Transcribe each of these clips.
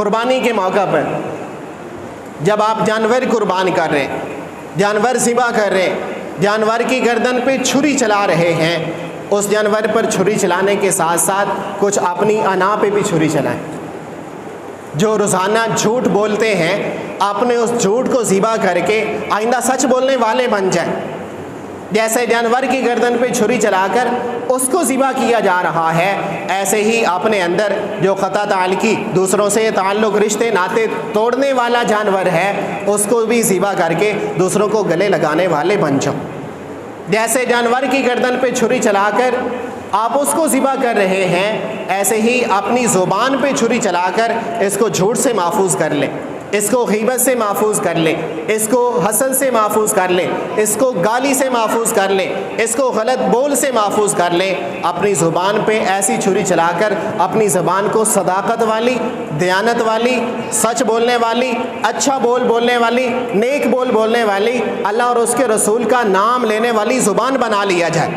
قربانی کے موقع پر جب آپ جانور قربان کر رہے ہیں، جانور ذبح کر رہے ہیں، جانور کی گردن پہ چھری چلا رہے ہیں، اس جانور پر چھری چلانے کے ساتھ ساتھ کچھ اپنی انا پہ بھی چھری چلائیں۔ جو روزانہ جھوٹ بولتے ہیں اپنے اس جھوٹ کو ذبح کر کے آئندہ سچ بولنے والے بن جائیں۔ جیسے جانور کی گردن پہ چھری چلا کر اس کو ذبح کیا جا رہا ہے، ایسے ہی اپنے اندر جو قطع تعلقی، دوسروں سے تعلق رشتے ناطے توڑنے والا جانور ہے اس کو بھی ذبح کر کے دوسروں کو گلے لگانے والے بن جاؤ۔ جیسے جانور کی گردن پہ چھری چلا کر آپ اس کو ذبح کر رہے ہیں، ایسے ہی اپنی زبان پہ چھری چلا کر اس کو جھوٹ سے محفوظ کر لیں، اس کو غیبت سے محفوظ کر لیں، اس کو حسد سے محفوظ کر لیں، اس کو گالی سے محفوظ کر لیں، اس کو غلط بول سے محفوظ کر لیں۔ اپنی زبان پہ ایسی چھری چلا کر اپنی زبان کو صداقت والی، دیانت والی، سچ بولنے والی، اچھا بول بولنے والی، نیک بول بولنے والی، اللہ اور اس کے رسول کا نام لینے والی زبان بنا لیا جائے۔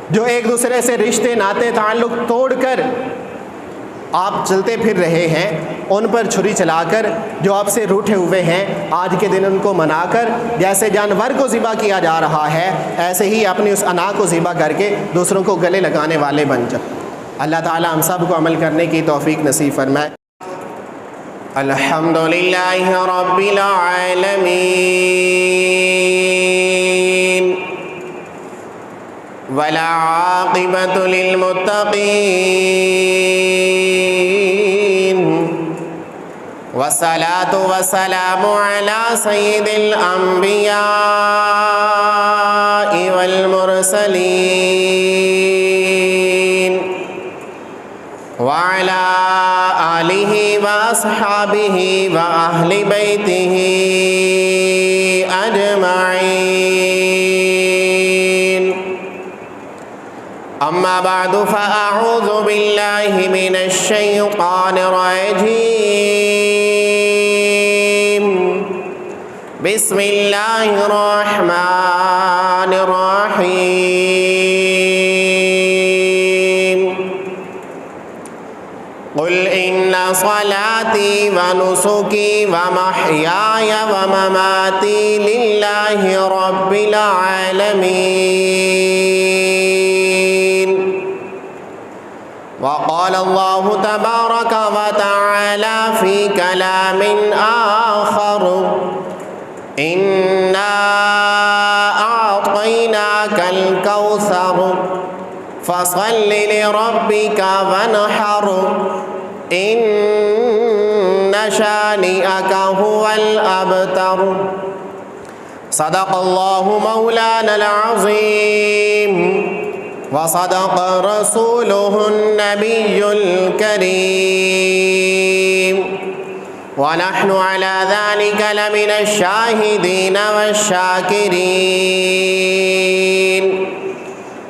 جو ایک دوسرے سے رشتے ناطے تعلق توڑ کر آپ چلتے پھر رہے ہیں، ان پر چھری چلا کر جو آپ سے روٹھے ہوئے ہیں آج کے دن ان کو منا کر جیسے جانور کو ذبح کیا جا رہا ہے ایسے ہی اپنی اس انا کو ذبح کر کے دوسروں کو گلے لگانے والے بن جائیں۔ اللہ تعالی ہم سب کو عمل کرنے کی توفیق نصیب فرمائے۔ الحمدللہ رب العالمین والعاقبۃ للمتقین والصلاة والسلام على سید الانبیاء والمرسلین وعلى آلہ واصحابہ واہل بیتہ اجمعین۔ اما بعد فاعوذ باللہ من الشیطان الرجیم، بسم اللہ الرحمن الرحیم۔ قل ان صلاتی ونسکی ومحیای ومماتی للہ رب العالمین۔ وقال اللہ تبارک وتعالی فی کلام آخر، انا اعطیناک الکوثر فصل لربک وانحر، ان شانئک هو الابتر۔ صدق اللہ مولانا العظیم وصدق رسوله النبی الکریم، ونحن على ذلك لمن الشاہدین والشاکرین،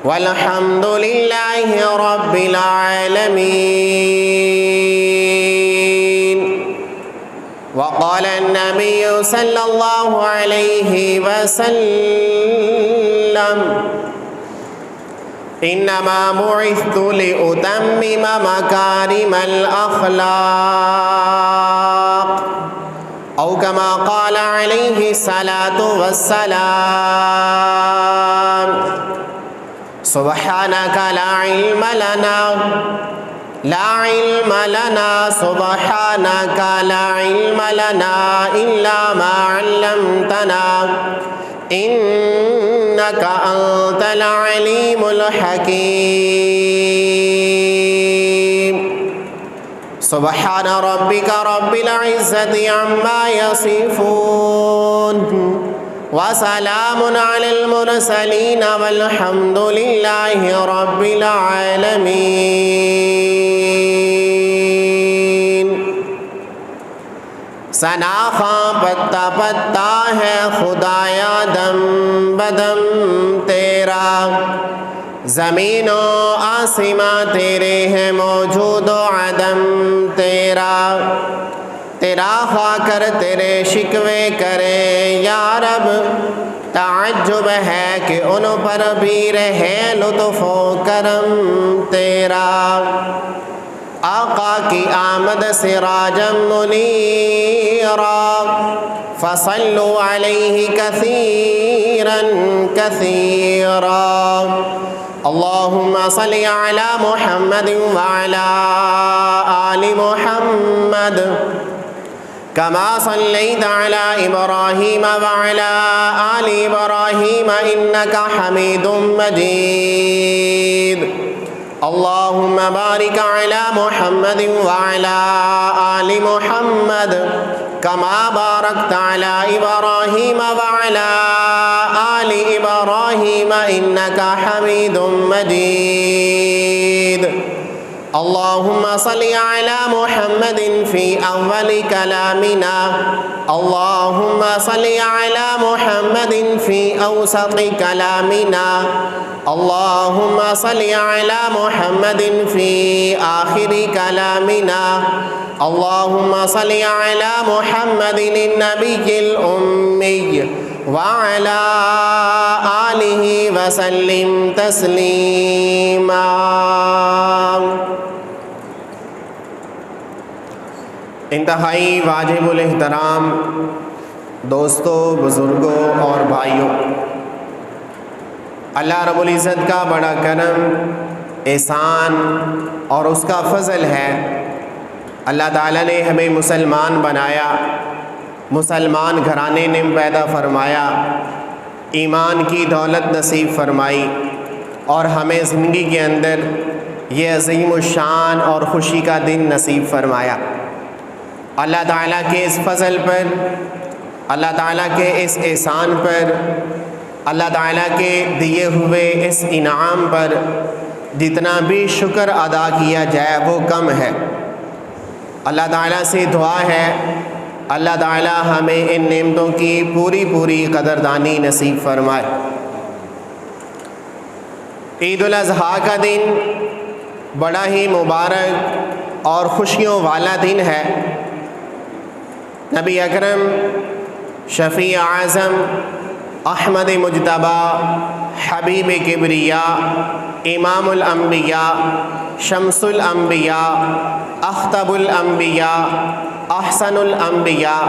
والحمد للہ رب العالمین۔ وقال النبی صلی اللہ علیہ وسلم، انما بعثت لأتمم مکارم الاخلاق، او کما قال علیہ الصلاۃ والسلام۔ سبحانک لا علم لنا سبحانک لا علم لنا الا ما علمتنا انک انت العلیم الحکیم۔ سبحان ربک رب العزة عما یصفون وسلام علی المرسلین والحمد للہ رب العالمین۔ ثنا خواں پتا پتا ہے خدایا دم بدم تیرا، زمین و آسماں تیرے ہیں موجود و عدم تیرا، تیرا خواہ کر تیرے شکوے کرے یا رب، تعجب ہے کہ ان پر بھی رہے لطف و کرم تیرا۔ آقا کی آمد سراجا منیرا فصلوا علیہ کثیرا کثیرا اللہم صلی علی محمد وعلی آل محمد كما صليت على إبراهيم وعلى آل إبراهيم إنك حميد مجيد اللهم بارك على محمد وعلى آل محمد كما باركت على إبراهيم وعلى آل إبراهيم إنك حميد مجيد اللهم صل على محمد في أول كلامنا اللهم صل على محمد في أوسط كلامنا اللهم صل على محمد في آخر كلامنا اللهم صل على محمد النبي الأمي وعلى آله وسلم تسليما انتہائی واجب الاحترام دوستوں، بزرگوں اور بھائیوں، اللہ رب العزت کا بڑا کرم، احسان اور اس کا فضل ہے۔ اللہ تعالیٰ نے ہمیں مسلمان بنایا، مسلمان گھرانے نے پیدا فرمایا، ایمان کی دولت نصیب فرمائی اور ہمیں زندگی کے اندر یہ عظیم الشان اور خوشی کا دن نصیب فرمایا۔ اللہ تعالیٰ کے اس فضل پر، اللہ تعالیٰ کے اس احسان پر، اللہ تعالیٰ کے دیے ہوئے اس انعام پر جتنا بھی شکر ادا کیا جائے وہ کم ہے۔ اللہ تعالیٰ سے دعا ہے اللہ تعالیٰ ہمیں ان نعمتوں کی پوری پوری قدردانی نصیب فرمائے۔ عید الاضحیٰ کا دن بڑا ہی مبارک اور خوشیوں والا دن ہے۔ نبی اکرم شفیع اعظم احمد مجتبیٰ حبیب کبریاء امام الانبیاء شمس الانبیاء اخطب الانبیاء احسن الانبیاء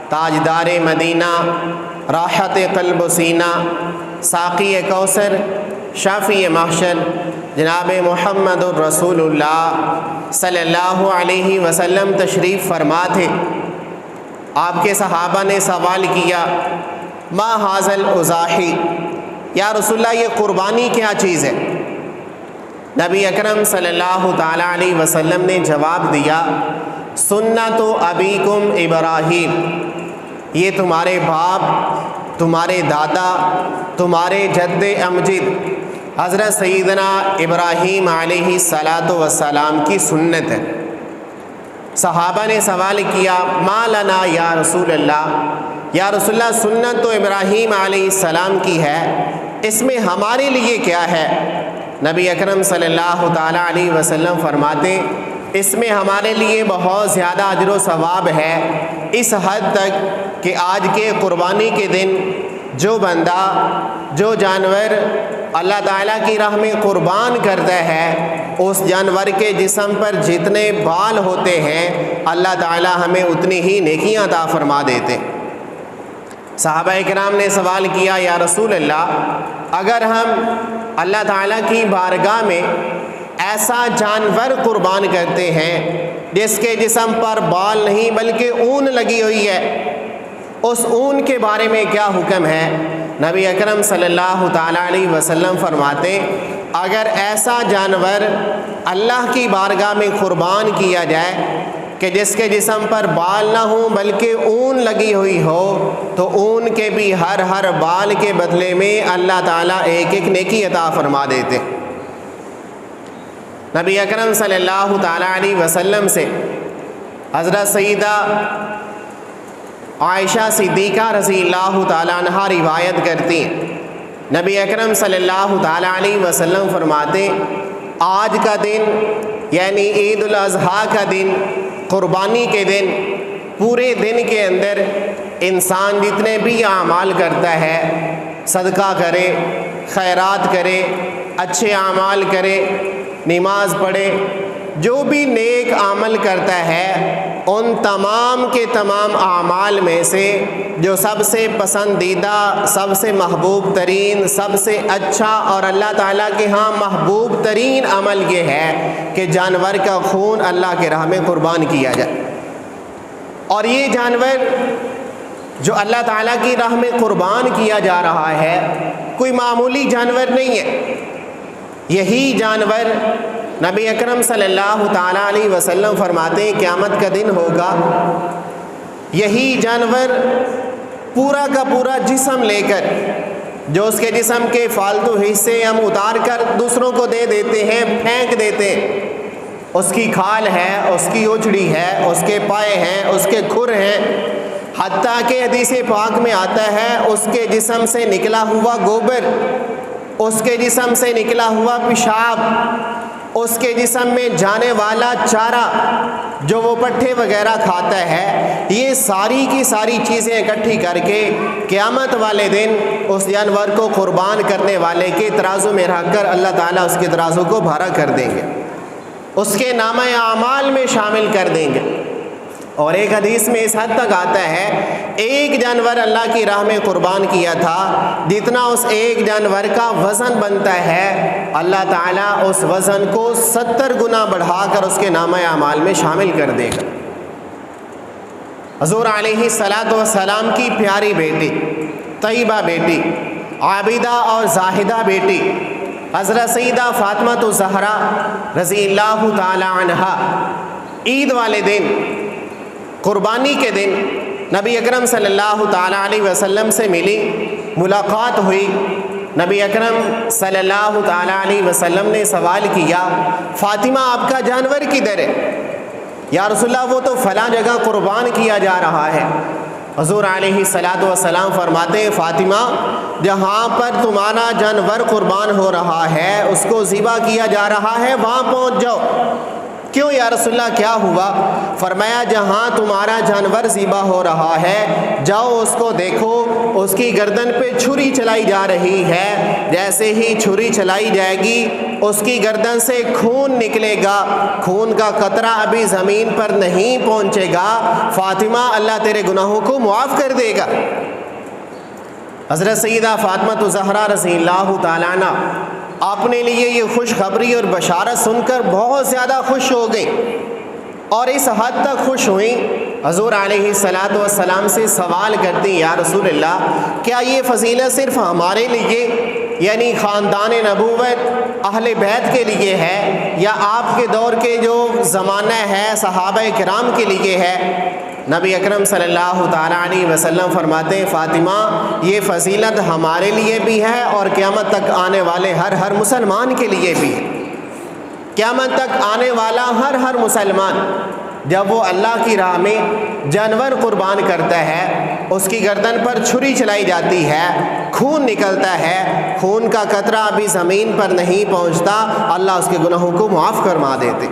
تاجدار مدینہ راحت قلب و سینہ ساقی کوثر شافی محشر جناب محمد الرسول اللہ صلی اللہ علیہ وسلم تشریف فرما تھے۔ آپ کے صحابہ نے سوال کیا ما ھذا الاضاحی، یا رسول اللہ یہ قربانی کیا چیز ہے؟ نبی اکرم صلی اللہ تعالیٰ علیہ وسلم نے جواب دیا سنت ابیکم ابراہیم، یہ تمہارے باپ، تمہارے دادا، تمہارے جد امجد حضرت سیدنا ابراہیم علیہ السلام کی سنت ہے۔ صحابہ نے سوال کیا ما لنا یا رسول اللہ، یا رسول اللہ سنت تو ابراہیم علیہ السلام کی ہے، اس میں ہمارے لیے کیا ہے؟ نبی اکرم صلی اللہ تعالیٰ علیہ وسلم فرماتے اس میں ہمارے لیے بہت زیادہ اجر و ثواب ہے، اس حد تک کہ آج کے قربانی کے دن جو بندہ جو جانور اللہ تعالیٰ کی راہ میں قربان کرتا ہے اس جانور کے جسم پر جتنے بال ہوتے ہیں اللہ تعالیٰ ہمیں اتنی ہی نیکیاں عطا فرما دیتے۔ صحابہ اکرام نے سوال کیا یا رسول اللہ اگر ہم اللہ تعالیٰ کی بارگاہ میں ایسا جانور قربان کرتے ہیں جس کے جسم پر بال نہیں بلکہ اون لگی ہوئی ہے، اس اون کے بارے میں کیا حکم ہے؟ نبی اکرم صلی اللہ تعالیٰ علیہ وسلم فرماتے اگر ایسا جانور اللہ کی بارگاہ میں قربان کیا جائے کہ جس کے جسم پر بال نہ ہوں بلکہ اون لگی ہوئی ہو تو اون کے بھی ہر بال کے بدلے میں اللہ تعالیٰ ایک ایک نیکی عطا فرما دیتے۔ نبی اکرم صلی اللہ تعالیٰ علیہ وسلم سے حضرت سیدہ عائشہ صدیقہ رضی اللہ تعالیٰ عنہا روایت کرتی ہیں، نبی اکرم صلی اللہ تعالیٰ علیہ وسلم فرماتے آج کا دن یعنی عید الاضحیٰ کا دن، قربانی کے دن، پورے دن کے اندر انسان جتنے بھی اعمال کرتا ہے، صدقہ کرے، خیرات کرے، اچھے اعمال کرے، نماز پڑھے، جو بھی نیک عمل کرتا ہے ان تمام کے تمام اعمال میں سے جو سب سے پسندیدہ، سب سے محبوب ترین، سب سے اچھا اور اللہ تعالیٰ کے ہاں محبوب ترین عمل یہ ہے کہ جانور کا خون اللہ کے راہ میں قربان کیا جائے۔ اور یہ جانور جو اللہ تعالیٰ کی راہ میں قربان کیا جا رہا ہے کوئی معمولی جانور نہیں ہے۔ یہی جانور نبی اکرم صلی اللہ تعالیٰ علیہ وسلم فرماتے ہیں قیامت کا دن ہوگا، یہی جانور پورا کا پورا جسم لے کر، جو اس کے جسم کے فالتو حصے ہم اتار کر دوسروں کو دے دیتے ہیں، پھینک دیتے ہیں، اس کی کھال ہے، اس کی اچھڑی ہے، اس کے پائے ہیں، اس کے کھر ہیں، حتیٰ کہ حدیث پاک میں آتا ہے اس کے جسم سے نکلا ہوا گوبر، اس کے جسم سے نکلا ہوا پیشاب، اس کے جسم میں جانے والا چارہ جو وہ پٹھے وغیرہ کھاتا ہے، یہ ساری کی ساری چیزیں اکٹھی کر کے قیامت والے دن اس جانور کو قربان کرنے والے کے ترازو میں رکھ کر اللہ تعالیٰ اس کے ترازو کو بھرا کر دیں گے، اس کے نامہ اعمال میں شامل کر دیں گے۔ اور ایک حدیث میں اس حد تک آتا ہے ایک جانور اللہ کی راہ میں قربان کیا تھا، جتنا اس ایک جانور کا وزن بنتا ہے اللہ تعالیٰ اس وزن کو 70 گنا بڑھا کر اس کے نامہ اعمال میں شامل کر دے گا۔ حضور علیہ السلام کی پیاری بیٹی، طیبہ بیٹی، عابدہ اور زاہدہ بیٹی حضرت سیدہ فاطمہ الزہرا رضی اللہ تعالی عنہا عید والے دن، قربانی کے دن نبی اکرم صلی اللہ تعالیٰ علیہ وسلم سے ملی، ملاقات ہوئی۔ نبی اکرم صلی اللہ تعالیٰ علیہ وسلم نے سوال کیا فاطمہ آپ کا جانور کدھر ہے؟ یا رسول اللہ وہ تو فلاں جگہ قربان کیا جا رہا ہے۔ حضور علیہ السلام فرماتے ہیں فاطمہ جہاں پر تمہارا جانور قربان ہو رہا ہے، اس کو ذبح کیا جا رہا ہے، وہاں پہنچ جاؤ۔ کیوں یا رسول اللہ کیا ہوا؟ فرمایا جہاں تمہارا جانور ذبح ہو رہا ہے جاؤ اس کو دیکھو، اس کی گردن پہ چھری چلائی جا رہی ہے، جیسے ہی چھری چلائی جائے گی اس کی گردن سے خون نکلے گا، خون کا قطرہ ابھی زمین پر نہیں پہنچے گا، فاطمہ اللہ تیرے گناہوں کو معاف کر دے گا۔ حضرت سیدہ فاطمہ الزہرا رضی اللہ تعالیٰ عنہ اپنے لیے یہ خوشخبری اور بشارت سن کر بہت زیادہ خوش ہو گئی، اور اس حد تک خوش ہوئیں حضور علیہ السلام سے سوال کرتی یا رسول اللہ کیا یہ فضیلت صرف ہمارے لیے یعنی خاندان نبوت اہل بیت کے لیے ہے یا آپ کے دور کے جو زمانہ ہے صحابہ کرام کے لیے ہے؟ نبی اکرم صلی اللہ تعالیٰ علیہ وسلم فرماتے ہیں فاطمہ یہ فضیلت ہمارے لیے بھی ہے اور قیامت تک آنے والے ہر مسلمان کے لیے بھی ہے۔ قیامت تک آنے والا ہر مسلمان جب وہ اللہ کی راہ میں جانور قربان کرتا ہے، اس کی گردن پر چھری چلائی جاتی ہے، خون نکلتا ہے، خون کا قطرہ ابھی زمین پر نہیں پہنچتا، اللہ اس کے گناہوں کو معاف فرما دیتے۔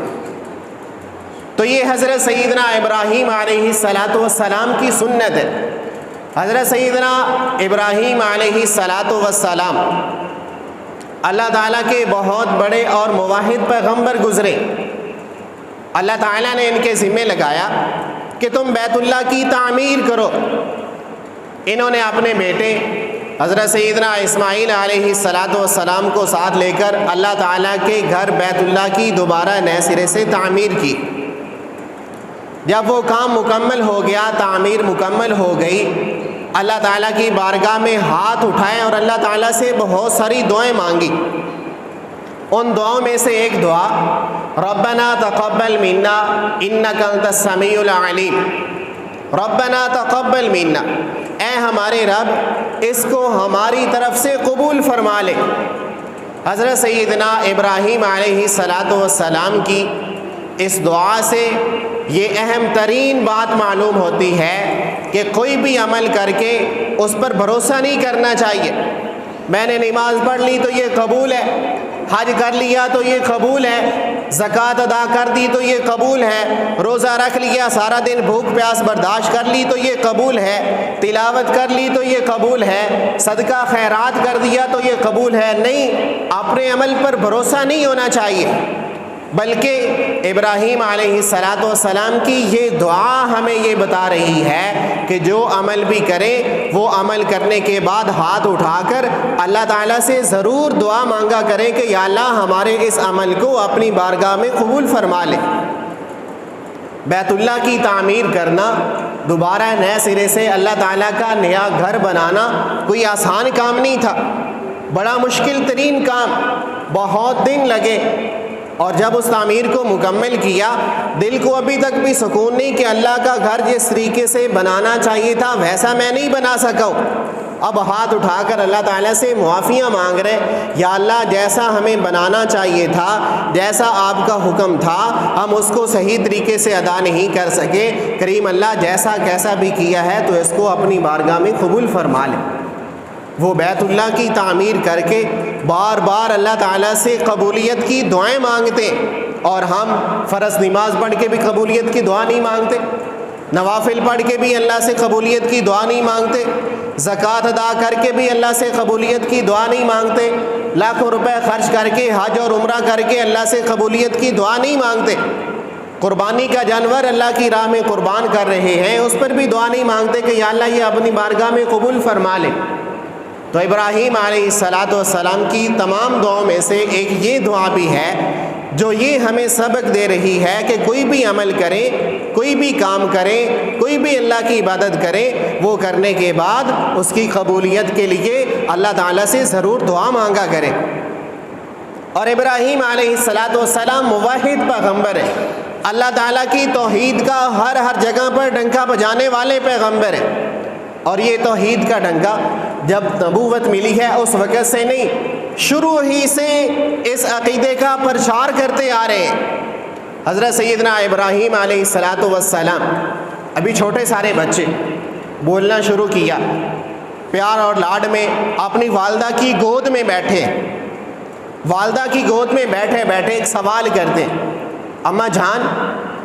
تو یہ حضرت سیدنا ابراہیم علیہ السلام کی سنت ہے۔ حضرت سیدنا ابراہیم علیہ السلام اللہ تعالیٰ کے بہت بڑے اور موحد پیغمبر گزرے۔ اللہ تعالیٰ نے ان کے ذمہ لگایا کہ تم بیت اللہ کی تعمیر کرو۔ انہوں نے اپنے بیٹے حضرت سیدنا اسماعیل علیہ السلام کو ساتھ لے کر اللہ تعالیٰ کے گھر بیت اللہ کی دوبارہ نئے سرے سے تعمیر کی۔ جب وہ کام مکمل ہو گیا، تعمیر مکمل ہو گئی، اللہ تعالیٰ کی بارگاہ میں ہاتھ اٹھائے اور اللہ تعالیٰ سے بہت ساری دعائیں مانگی۔ ان دعاؤں میں سے ایک دعا ربنا تقبل منا انک انت السمیع العلیم، ربنا تقبل منا، اے ہمارے رب اس کو ہماری طرف سے قبول فرما لے۔ حضرت سیدنا ابراہیم علیہ السلام کی اس دعا سے یہ اہم ترین بات معلوم ہوتی ہے کہ کوئی بھی عمل کر کے اس پر بھروسہ نہیں کرنا چاہیے۔ میں نے نماز پڑھ لی تو یہ قبول ہے، حج کر لیا تو یہ قبول ہے، زکوٰۃ ادا کر دی تو یہ قبول ہے، روزہ رکھ لیا، سارا دن بھوک پیاس برداشت کر لی تو یہ قبول ہے، تلاوت کر لی تو یہ قبول ہے، صدقہ خیرات کر دیا تو یہ قبول ہے۔ نہیں، اپنے عمل پر بھروسہ نہیں ہونا چاہیے۔ بلکہ ابراہیم علیہ السلام کی یہ دعا ہمیں یہ بتا رہی ہے کہ جو عمل بھی کرے وہ عمل کرنے کے بعد ہاتھ اٹھا کر اللہ تعالیٰ سے ضرور دعا مانگا کرے کہ یا اللہ ہمارے اس عمل کو اپنی بارگاہ میں قبول فرما لے۔ بیت اللہ کی تعمیر کرنا، دوبارہ نئے سرے سے اللہ تعالیٰ کا نیا گھر بنانا کوئی آسان کام نہیں تھا، بڑا مشکل ترین کام، بہت دن لگے، اور جب اس تعمیر کو مکمل کیا دل کو ابھی تک بھی سکون نہیں کہ اللہ کا گھر جس طریقے سے بنانا چاہیے تھا ویسا میں نہیں بنا سکا ہوں۔ اب ہاتھ اٹھا کر اللہ تعالیٰ سے معافیاں مانگ رہے، یا اللہ جیسا ہمیں بنانا چاہیے تھا، جیسا آپ کا حکم تھا، ہم اس کو صحیح طریقے سے ادا نہیں کر سکے، کریم اللہ جیسا کیسا بھی کیا ہے تو اس کو اپنی بارگاہ میں قبول فرما لے۔ وہ بیت اللہ کی تعمیر کر کے بار بار اللہ تعالیٰ سے قبولیت کی دعائیں مانگتے، اور ہم فرض نماز پڑھ کے بھی قبولیت کی دعا نہیں مانگتے، نوافل پڑھ کے بھی اللہ سے قبولیت کی دعا نہیں مانگتے، زکوٰۃ ادا کر کے بھی اللہ سے قبولیت کی دعا نہیں مانگتے، لاکھوں روپے خرچ کر کے حج اور عمرہ کر کے اللہ سے قبولیت کی دعا نہیں مانگتے، قربانی کا جانور اللہ کی راہ میں قربان کر رہے ہیں اس پر بھی دعا نہیں مانگتے کہ یا اللہ یہ اپنی بارگاہ میں قبول فرما لے۔ تو ابراہیم علیہ السلام کی تمام دعاؤں میں سے ایک یہ دعا بھی ہے جو یہ ہمیں سبق دے رہی ہے کہ کوئی بھی عمل کرے، کوئی بھی کام کرے، کوئی بھی اللہ کی عبادت کرے، وہ کرنے کے بعد اس کی قبولیت کے لیے اللہ تعالیٰ سے ضرور دعا مانگا کرے۔ اور ابراہیم علیہ السلام موحد پیغمبر ہے، اللہ تعالیٰ کی توحید کا ہر جگہ پر ڈنکا بجانے والے پیغمبر ہیں، اور یہ توحید کا ڈنکا جب نبوت ملی ہے اس وقت سے نہیں، شروع ہی سے اس عقیدے کا پرچار کرتے آ رہے ہیں۔ حضرت سیدنا ابراہیم علیہ السلام ابھی چھوٹے سارے بچے، بولنا شروع کیا، پیار اور لاڈ میں اپنی والدہ کی گود میں بیٹھے، والدہ کی گود میں بیٹھے بیٹھے ایک سوال کرتے، اماں جان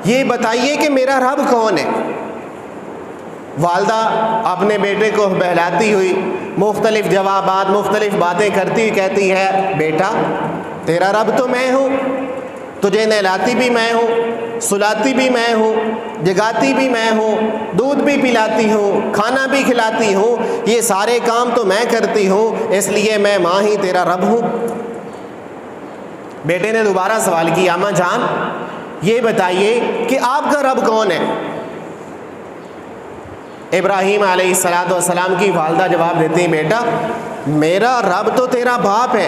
یہ بتائیے کہ میرا رب کون ہے؟ والدہ اپنے بیٹے کو بہلاتی ہوئی مختلف جوابات، مختلف باتیں کرتی ہوئی کہتی ہے، بیٹا تیرا رب تو میں ہوں، تجھے نہلاتی بھی میں ہوں، سلاتی بھی میں ہوں، جگاتی بھی میں ہوں، دودھ بھی پلاتی ہوں، کھانا بھی کھلاتی ہوں، یہ سارے کام تو میں کرتی ہوں، اس لیے میں ماں ہی تیرا رب ہوں۔ بیٹے نے دوبارہ سوال کیا، اماں جان یہ بتائیے کہ آپ کا رب کون ہے؟ ابراہیم علیہ السلام کی والدہ جواب دیتے ہیں، بیٹا میرا رب تو تیرا باپ ہے،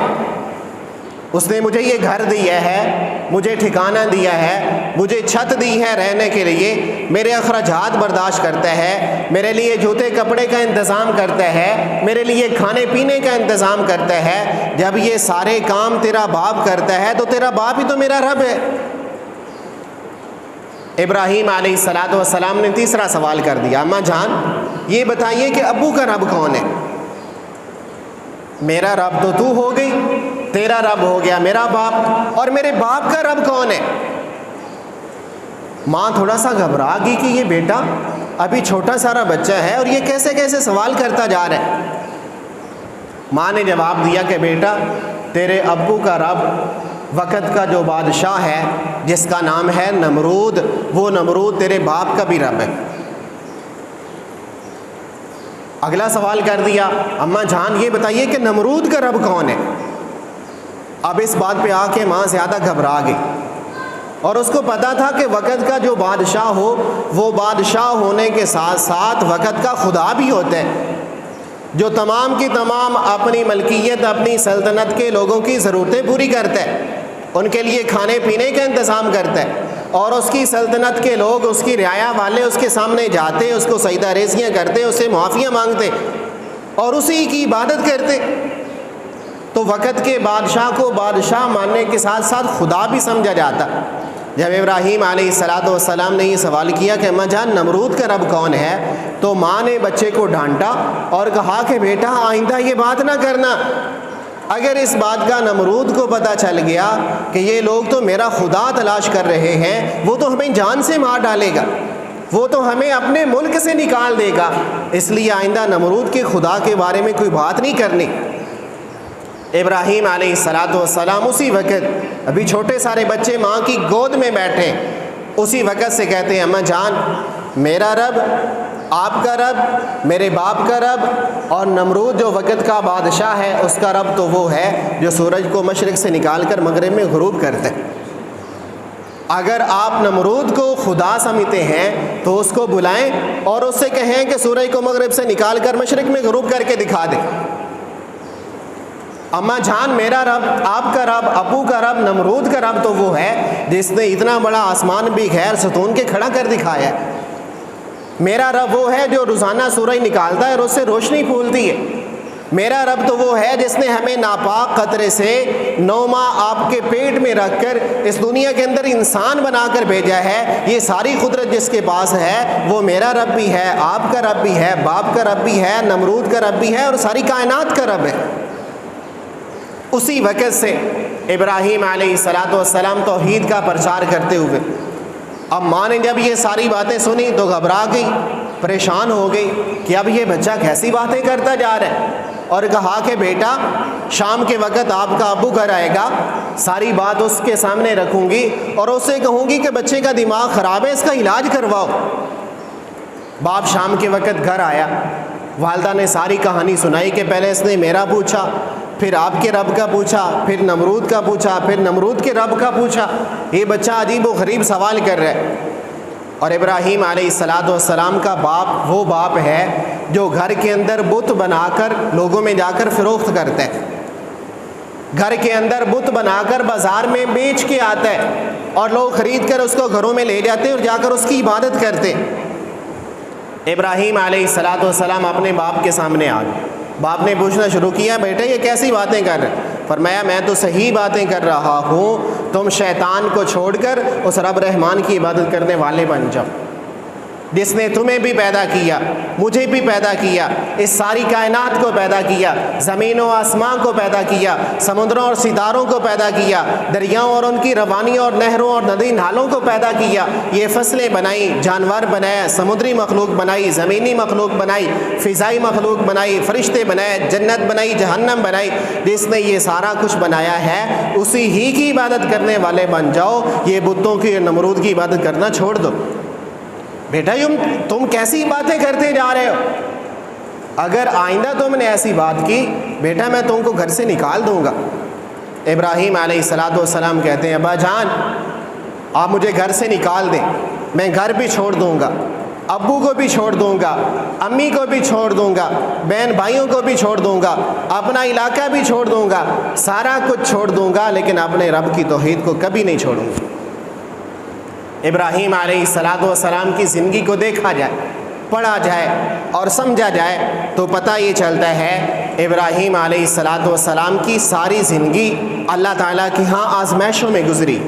اس نے مجھے یہ گھر دیا ہے، مجھے ٹھکانہ دیا ہے، مجھے چھت دی ہے رہنے کے لیے، میرے اخراجات برداشت کرتا ہے، میرے لیے جوتے کپڑے کا انتظام کرتا ہے، میرے لیے کھانے پینے کا انتظام کرتا ہے۔ جب یہ سارے کام تیرا باپ کرتا ہے تو تیرا باپ ہی تو میرا رب ہے۔ ابراہیم علیہ السلام نے تیسرا سوال کر دیا، اماں جان یہ بتائیے کہ ابو کا رب کون ہے؟ میرا رب تو ہو گئی، تیرا رب ہو گیا میرا باپ، اور میرے باپ کا رب کون ہے؟ ماں تھوڑا سا گھبرا گئی کہ یہ بیٹا ابھی چھوٹا سارا بچہ ہے اور یہ کیسے کیسے سوال کرتا جا رہا ہے۔ ماں نے جواب دیا کہ بیٹا تیرے ابو کا رب وقت کا جو بادشاہ ہے جس کا نام ہے نمرود، وہ نمرود تیرے باپ کا بھی رب ہے۔ اگلا سوال کر دیا، اماں جان یہ بتائیے کہ نمرود کا رب کون ہے؟ اب اس بات پہ آ کے ماں زیادہ گھبرا گئی، اور اس کو پتا تھا کہ وقت کا جو بادشاہ ہو وہ بادشاہ ہونے کے ساتھ ساتھ وقت کا خدا بھی ہوتا ہے، جو تمام کی تمام اپنی ملکیت، اپنی سلطنت کے لوگوں کی ضرورتیں پوری کرتا ہے، ان کے لیے کھانے پینے کا انتظام کرتا ہے، اور اس کی سلطنت کے لوگ، اس کی رعایا والے اس کے سامنے جاتے، اس کو سجدہ ریزیاں کرتے، اس سے معافیاں مانگتے اور اسی کی عبادت کرتے۔ تو وقت کے بادشاہ کو بادشاہ ماننے کے ساتھ ساتھ خدا بھی سمجھا جاتا۔ جب ابراہیم علیہ السلام نے یہ سوال کیا کہ اماں جان نمرود کا رب کون ہے، تو ماں نے بچے کو ڈانٹا اور کہا کہ بیٹا آئندہ یہ بات نہ کرنا، اگر اس بات کا نمرود کو پتہ چل گیا کہ یہ لوگ تو میرا خدا تلاش کر رہے ہیں، وہ تو ہمیں جان سے مار ڈالے گا، وہ تو ہمیں اپنے ملک سے نکال دے گا، اس لیے آئندہ نمرود کے خدا کے بارے میں کوئی بات نہیں کرنی۔ ابراہیم علیہ السلام اسی وقت ابھی چھوٹے سارے بچے ماں کی گود میں بیٹھے، اسی وقت سے کہتے ہیں اماں جان میرا رب، آپ کا رب، میرے باپ کا رب اور نمرود جو وقت کا بادشاہ ہے اس کا رب تو وہ ہے جو سورج کو مشرق سے نکال کر مغرب میں غروب کرتے ہیں۔ اگر آپ نمرود کو خدا سمجھتے ہیں تو اس کو بلائیں اور اس سے کہیں کہ سورج کو مغرب سے نکال کر مشرق میں غروب کر کے دکھا دیں۔ اماں جان میرا رب، آپ کا رب، ابو کا رب، نمرود کا رب تو وہ ہے جس نے اتنا بڑا آسمان بھی غیر ستون کے کھڑا کر دکھایا ہے۔ میرا رب وہ ہے جو روزانہ سورج نکالتا ہے اور اس سے روشنی پھولتی ہے۔ میرا رب تو وہ ہے جس نے ہمیں ناپاک قطرے سے 9 ماہ آپ کے پیٹ میں رکھ کر اس دنیا کے اندر انسان بنا کر بھیجا ہے۔ یہ ساری قدرت جس کے پاس ہے وہ میرا رب بھی ہے، آپ کا رب بھی ہے، باپ کا رب بھی ہے، نمرود کا رب بھی ہے اور ساری کائنات کا رب ہے۔ اسی وقت سے ابراہیم علیہ السلام توحید کا پرچار کرتے ہوئے، اب ماں نے جب یہ ساری باتیں سنی تو گھبرا گئی، پریشان ہو گئی کہ اب یہ بچہ کیسی باتیں کرتا جا رہا ہے، اور کہا کہ بیٹا شام کے وقت آپ کا ابو گھر آئے گا، ساری بات اس کے سامنے رکھوں گی اور اس سے کہوں گی کہ بچے کا دماغ خراب ہے، اس کا علاج کرواؤ۔ باپ شام کے وقت گھر آیا، والدہ نے ساری کہانی سنائی کہ پہلے اس نے میرا پوچھا، پھر آپ کے رب کا پوچھا، پھر نمرود کا پوچھا، پھر نمرود کے رب کا پوچھا۔ یہ بچہ عجیب و غریب سوال کر رہا ہے۔ اور ابراہیم علیہ السلام کا باپ وہ باپ ہے جو گھر کے اندر بت بنا کر لوگوں میں جا کر فروخت کرتا ہے، گھر کے اندر بت بنا کر بازار میں بیچ کے آتا ہے اور لوگ خرید کر اس کو گھروں میں لے جاتے ہیں اور جا کر اس کی عبادت کرتے۔ ابراہیم علیہ السلام اپنے باپ کے سامنے آ گئے۔ باپ نے پوچھنا شروع کیا، بیٹا یہ کیسی باتیں کر رہے؟ فرمایا میں تو صحیح باتیں کر رہا ہوں، تم شیطان کو چھوڑ کر اس رب رحمان کی عبادت کرنے والے بن جاؤ جس نے تمہیں بھی پیدا کیا، مجھے بھی پیدا کیا، اس ساری کائنات کو پیدا کیا، زمین و آسمان کو پیدا کیا، سمندروں اور ستاروں کو پیدا کیا، دریاؤں اور ان کی روانیوں اور نہروں اور ندی نالوں کو پیدا کیا، یہ فصلیں بنائی، جانور بنایا، سمندری مخلوق بنائی، زمینی مخلوق بنائی، فضائی مخلوق بنائی، فرشتے بنائے، جنت بنائی، جہنم بنائی۔ جس نے یہ سارا کچھ بنایا ہے اسی ہی کی عبادت کرنے والے بن جاؤ، یہ بتوں کی اور نمرود کی عبادت کرنا چھوڑ دو۔ بیٹا تم کیسی باتیں کرتے جا رہے ہو؟ اگر آئندہ تم نے ایسی بات کی بیٹا میں تم کو گھر سے نکال دوں گا۔ ابراہیم علیہ السلام کہتے ہیں ابا جان آپ مجھے گھر سے نکال دیں، میں گھر بھی چھوڑ دوں گا، ابو کو بھی چھوڑ دوں گا، امی کو بھی چھوڑ دوں گا، بہن بھائیوں کو بھی چھوڑ دوں گا، اپنا علاقہ بھی چھوڑ دوں گا، سارا کچھ چھوڑ دوں گا، لیکن اپنے رب کی توحید کو کبھی نہیں چھوڑوں گا۔ ابراہیم علیہ السلام کی زندگی کو دیکھا جائے، پڑھا جائے اور سمجھا جائے تو پتہ یہ چلتا ہے ابراہیم علیہ السلام کی ساری زندگی اللہ تعالیٰ کے ہاں آزمائشوں میں گزری۔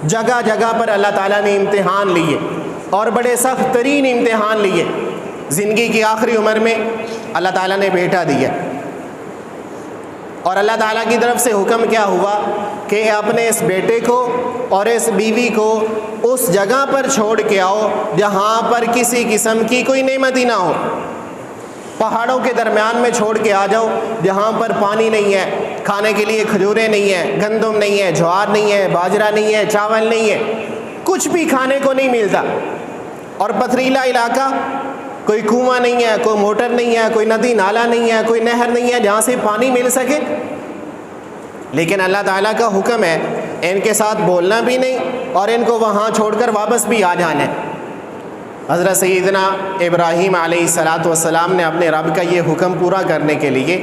جگہ جگہ پر اللہ تعالیٰ نے امتحان لیے اور بڑے سخت ترین امتحان لیے۔ زندگی کی آخری عمر میں اللہ تعالیٰ نے بیٹا دیا اور اللہ تعالیٰ کی طرف سے حکم کیا ہوا کہ اپنے اس بیٹے کو اور اس بیوی کو اس جگہ پر چھوڑ کے آؤ جہاں پر کسی قسم کی کوئی نعمت ہی نہ ہو، پہاڑوں کے درمیان میں چھوڑ کے آ جاؤ جہاں پر پانی نہیں ہے، کھانے کے لیے کھجوریں نہیں ہیں، گندم نہیں ہے، جوار نہیں ہے، باجرہ نہیں ہے، چاول نہیں ہے، کچھ بھی کھانے کو نہیں ملتا، اور پتھریلا علاقہ، کوئی کنواں نہیں ہے، کوئی موٹر نہیں ہے، کوئی ندی نالا نہیں ہے، کوئی نہر نہیں ہے جہاں سے پانی مل سکے۔ لیکن اللہ تعالیٰ کا حکم ہے ان کے ساتھ بولنا بھی نہیں اور ان کو وہاں چھوڑ کر واپس بھی آ جانا ہے۔ حضرت سیدنا ابراہیم علیہ السلام نے اپنے رب کا یہ حکم پورا کرنے کے لیے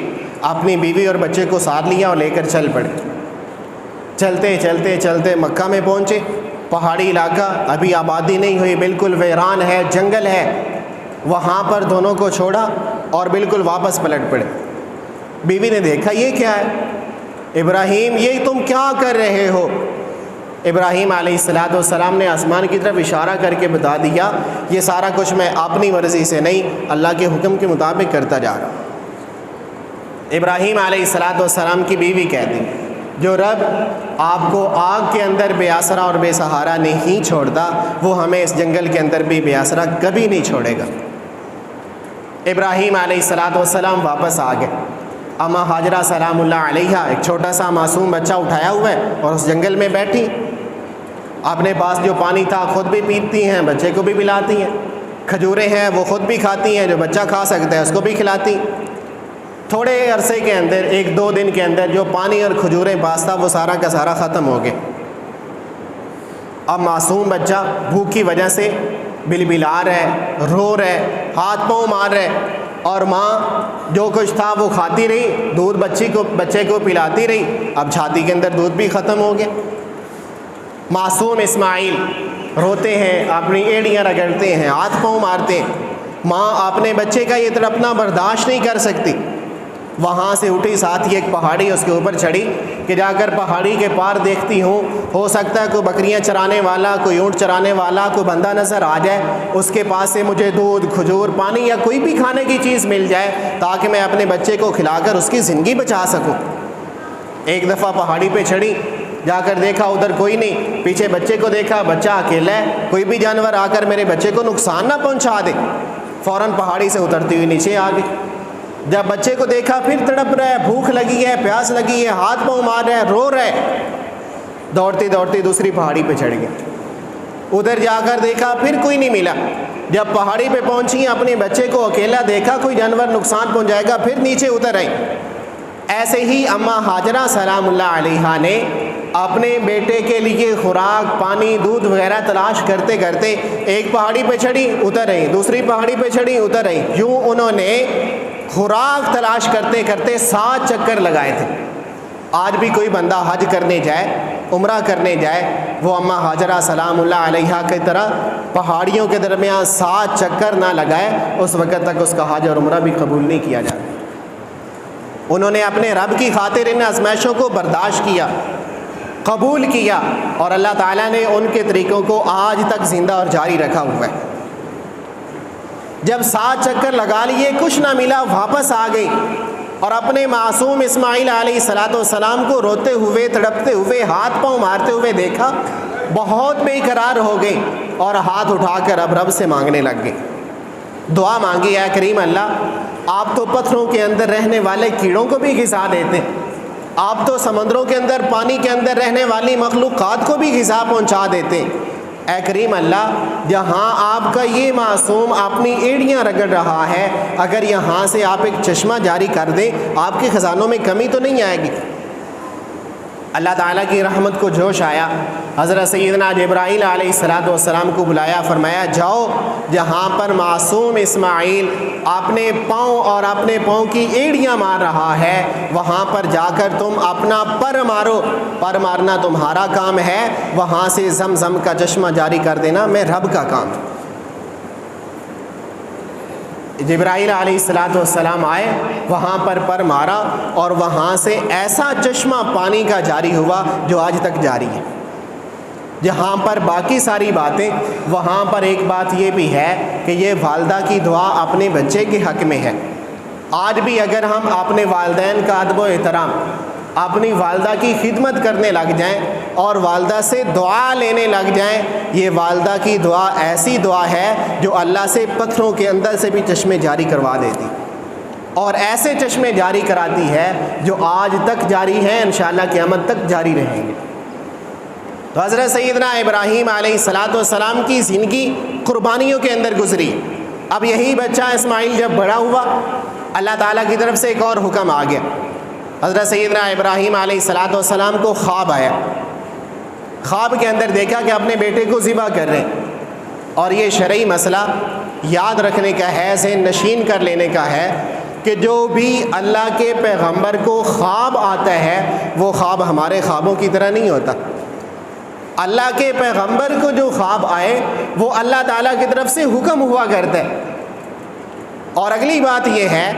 اپنی بیوی اور بچے کو ساتھ لیا اور لے کر چل پڑے۔ چلتے چلتے چلتے مکہ میں پہنچے۔ پہاڑی علاقہ، ابھی آبادی نہیں ہوئی، بالکل ویران ہے، جنگل ہے، وہاں پر دونوں کو چھوڑا اور بالکل واپس پلٹ پڑے۔ بیوی نے دیکھا یہ کیا ہے؟ ابراہیم یہ تم کیا کر رہے ہو؟ ابراہیم علیہ السلام نے آسمان کی طرف اشارہ کر کے بتا دیا یہ سارا کچھ میں اپنی مرضی سے نہیں، اللہ کے حکم کے مطابق کرتا جا رہا ہوں۔ ابراہیم علیہ السلام کی بیوی کہتی جو رب آپ کو آگ کے اندر بے آسرا اور بے سہارا نہیں چھوڑتا وہ ہمیں اس جنگل کے اندر بھی بے آسرا کبھی نہیں چھوڑے گا۔ ابراہیم علیہ السلام واپس آ گئے اما ہاجرہ سلام اللہ علیہا ایک چھوٹا سا معصوم بچہ اٹھایا ہوا ہے اور اس جنگل میں بیٹھی، اپنے پاس جو پانی تھا خود بھی پیتی ہیں، بچے کو بھی پلاتی ہیں، کھجوریں ہیں وہ خود بھی کھاتی ہیں، جو بچہ کھا سکتا ہے اس کو بھی کھلاتی۔ تھوڑے عرصے کے اندر 1-2 دن کے اندر جو پانی اور کھجوریں پاس تھا وہ سارا کا سارا ختم ہو گیا۔ اب معصوم بچہ بھوک کی وجہ سے بلبلا رہا ہے، رو رہا ہے، ہاتھ پاؤں مار رہا ہے، اور ماں جو کچھ تھا وہ کھاتی رہی، دودھ بچے کو پلاتی رہی۔ اب چھاتی کے اندر دودھ بھی ختم ہو گیا۔ معصوم اسماعیل روتے ہیں، اپنی ایڑیاں رگڑتے ہیں، ہاتھ پاؤں مارتے ہیں۔ ماں اپنے بچے کا یہ تڑپنا برداشت نہیں کر سکتی، وہاں سے اٹھی، ساتھ ہی ایک پہاڑی اس کے اوپر چڑھی کہ جا کر پہاڑی کے پار دیکھتی ہوں، ہو سکتا ہے کوئی بکریاں چرانے والا، کوئی اونٹ چرانے والا، کوئی بندہ نظر آ جائے، اس کے پاس سے مجھے دودھ، کھجور، پانی یا کوئی بھی کھانے کی چیز مل جائے تاکہ میں اپنے بچے کو کھلا کر اس کی زندگی بچا سکوں۔ ایک دفعہ پہاڑی پہ چڑھی، جا کر دیکھا ادھر کوئی نہیں، پیچھے بچے کو دیکھا، بچہ اکیلا ہے، کوئی بھی جانور آ کر میرے بچے کو نقصان نہ پہنچا دے۔ فوراً پہاڑی سے اترتی ہوئی نیچے آ گئی۔ جب بچے کو دیکھا پھر تڑپ رہا ہے، بھوک لگی ہے، پیاس لگی ہے، ہاتھ پاؤں مار رہا ہے، رو رہا ہے، دوڑتی دوڑتی دوسری پہاڑی پہ چڑھ گیا۔ ادھر جا کر دیکھا پھر کوئی نہیں ملا۔ جب پہاڑی پہ پہنچی، اپنے بچے کو اکیلا دیکھا، کوئی جانور نقصان پہنچائے گا، پھر نیچے اتر آئی۔ ایسے ہی اماں ہاجرہ سلام اللہ علیہا نے اپنے بیٹے کے لیے خوراک، پانی، دودھ وغیرہ تلاش کرتے کرتے ایک پہاڑی پہ چڑھی، اتر آئی، دوسری پہاڑی پہ چڑھی، اتر آئی۔ یوں انہوں نے خوراک تلاش کرتے کرتے 7 چکر لگائے تھے۔ آج بھی کوئی بندہ حج کرنے جائے، عمرہ کرنے جائے، وہ اماں ہاجرہ سلام اللہ علیہا کی طرح پہاڑیوں کے درمیان 7 چکر نہ لگائے، اس وقت تک اس کا حج اور عمرہ بھی قبول نہیں کیا جاتا۔ انہوں نے اپنے رب کی خاطر ان آزمائشوں کو برداشت کیا، قبول کیا، اور اللہ تعالیٰ نے ان کے طریقوں کو آج تک زندہ اور جاری رکھا ہوا ہے۔ جب 7 چکر لگا لیے، کچھ نہ ملا، واپس آ گئی اور اپنے معصوم اسماعیل علیہ السلام کو روتے ہوئے، تڑپتے ہوئے، ہاتھ پاؤں مارتے ہوئے دیکھا، بہت بے قرار ہو گئی اور ہاتھ اٹھا کر اب رب سے مانگنے لگ گئی۔ دعا مانگی، اے کریم اللہ، آپ تو پتھروں کے اندر رہنے والے کیڑوں کو بھی غذا دیتے، آپ تو سمندروں کے اندر، پانی کے اندر رہنے والی مخلوقات کو بھی غذا پہنچا دیتے۔ اے کریم اللہ، جہاں آپ کا یہ معصوم اپنی ایڑیاں رگڑ رہا ہے، اگر یہاں سے آپ ایک چشمہ جاری کر دیں، آپ کے خزانوں میں کمی تو نہیں آئے گی۔ اللہ تعالیٰ کی رحمت کو جوش آیا، حضرت سیدنا جبرائیل علیہ السلام کو بلایا، فرمایا جاؤ، جہاں پر معصوم اسماعیل اپنے پاؤں اور اپنے پاؤں کی ایڑیاں مار رہا ہے، وہاں پر جا کر تم اپنا پر مارو، پر مارنا تمہارا کام ہے، وہاں سے زمزم کا چشمہ جاری کر دینا میں رب کا کام ہے۔ جبرائیل علیہ السلام آئے، وہاں پر مارا اور وہاں سے ایسا چشمہ پانی کا جاری ہوا جو آج تک جاری ہے۔ جہاں پر باقی ساری باتیں، وہاں پر ایک بات یہ بھی ہے کہ یہ والدہ کی دعا اپنے بچے کے حق میں ہے۔ آج بھی اگر ہم اپنے والدین کا ادب و احترام، اپنی والدہ کی خدمت کرنے لگ جائیں اور والدہ سے دعا لینے لگ جائیں، یہ والدہ کی دعا ایسی دعا ہے جو اللہ سے پتھروں کے اندر سے بھی چشمے جاری کروا دیتی، اور ایسے چشمے جاری کراتی ہے جو آج تک جاری ہیں، انشاءاللہ قیامت تک جاری رہیں گے۔ تو حضرت سیدنا ابراہیم علیہ السلام کی زندگی قربانیوں کے اندر گزری۔ اب یہی بچہ اسماعیل جب بڑا ہوا، اللہ تعالیٰ کی طرف سے ایک اور حکم آ گیا۔ حضرت سیدنا ابراہیم علیہ السلام کو خواب آیا، خواب کے اندر دیکھا کہ اپنے بیٹے کو ذبح کر رہے ہیں، اور یہ شرعی مسئلہ یاد رکھنے کا ہے، ذہن نشین کر لینے کا ہے کہ جو بھی اللہ کے پیغمبر کو خواب آتا ہے وہ خواب ہمارے خوابوں کی طرح نہیں ہوتا۔ اللہ کے پیغمبر کو جو خواب آئے وہ اللہ تعالیٰ کی طرف سے حکم ہوا کرتا ہے۔ اور اگلی بات یہ ہے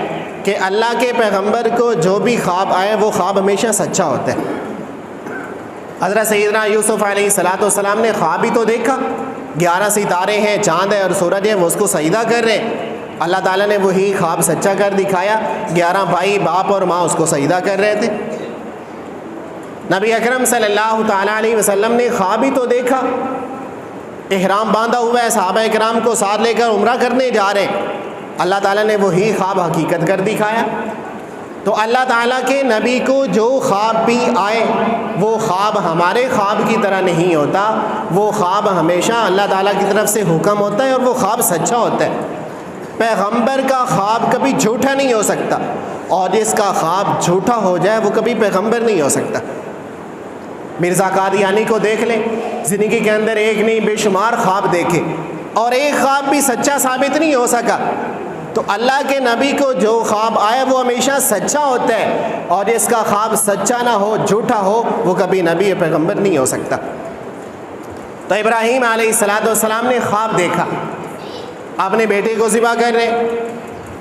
کہ اللہ کے پیغمبر کو جو بھی خواب آئے وہ خواب ہمیشہ سچا ہوتا ہے۔ حضرت سیدنا یوسف علیہ السلام نے خواب ہی تو دیکھا، 11 ستارے ہیں، چاند ہے اور سورج ہے، وہ اس کو سجدہ کر رہے ہیں۔ اللہ تعالیٰ نے وہی خواب سچا کر دکھایا، 11 بھائی، باپ اور ماں اس کو سجدہ کر رہے تھے۔ نبی اکرم صلی اللہ تعالیٰ علیہ وسلم نے خواب ہی تو دیکھا، احرام باندھا ہوا ہے، صحابہ کرام کو ساتھ لے کر عمرہ کرنے جا رہے ہیں، اللہ تعالیٰ نے وہی خواب حقیقت کر دکھایا۔ تو اللہ تعالیٰ کے نبی کو جو خواب بھی آئے وہ خواب ہمارے خواب کی طرح نہیں ہوتا، وہ خواب ہمیشہ اللہ تعالیٰ کی طرف سے حکم ہوتا ہے اور وہ خواب سچا ہوتا ہے۔ پیغمبر کا خواب کبھی جھوٹا نہیں ہو سکتا، اور جس کا خواب جھوٹا ہو جائے وہ کبھی پیغمبر نہیں ہو سکتا۔ مرزا قادیانی کو دیکھ لیں، زندگی کے اندر ایک نہیں بے شمار خواب دیکھے اور ایک خواب بھی سچا ثابت نہیں ہو سکا۔ تو اللہ کے نبی کو جو خواب آئے وہ ہمیشہ سچا ہوتا ہے، اور جس کا خواب سچا نہ ہو، جھوٹا ہو، وہ کبھی نبی یا پیغمبر نہیں ہو سکتا۔ تو ابراہیم علیہ السلام نے خواب دیکھا، اپنے بیٹے کو ذبح کر رہے،